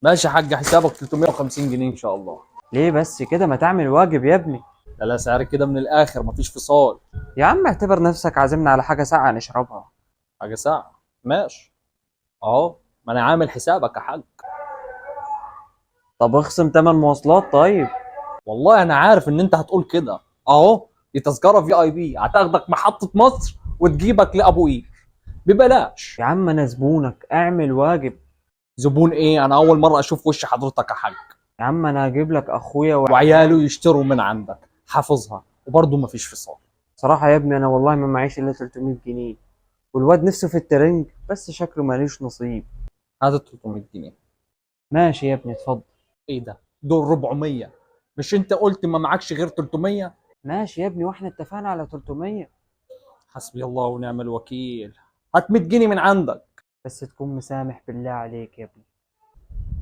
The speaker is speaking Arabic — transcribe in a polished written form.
ماشي يا حاج، حسابك 350 جنيه ان شاء الله. ليه بس كده؟ ما تعمل واجب يا ابني. لا لا، سعر كده من الاخر، مفيش فصال. يا عم اعتبر نفسك عازمنا على حاجة ساقعة نشربها. حاجه ساعه ماشي. اهو، ما انا عامل حسابك يا حاج. طب اخصم تمن مواصلات طيب. والله انا عارف ان انت هتقول كده. اهو، دي تذكره في اي بي هتاخدك محطه مصر وتجيبك لابو قير ببلاش. يا عم انا زبونك، اعمل واجب. زبون ايه؟ انا اول مره اشوف وش حضرتك يا حاج. يا عم انا هجيب لك اخويا وعياله يشتروا من عندك، حافظها وبرضه مفيش فصال. صراحة يا ابني انا والله ما معيش الا 300 جنيه، والواد نفسه في الترنج بس شكله ماليش نصيب. هذا 300 جنيه. ماشي يا ابني اتفضل. ايه ده؟ دول 400. مش انت قلت ما معكش غير 300؟ ماشي يا ابني واحنا اتفقنا على 300. حسبي الله ونعم الوكيل. هات 100 جنيه من عندك. بس تكون مسامح بالله عليك يا ابني.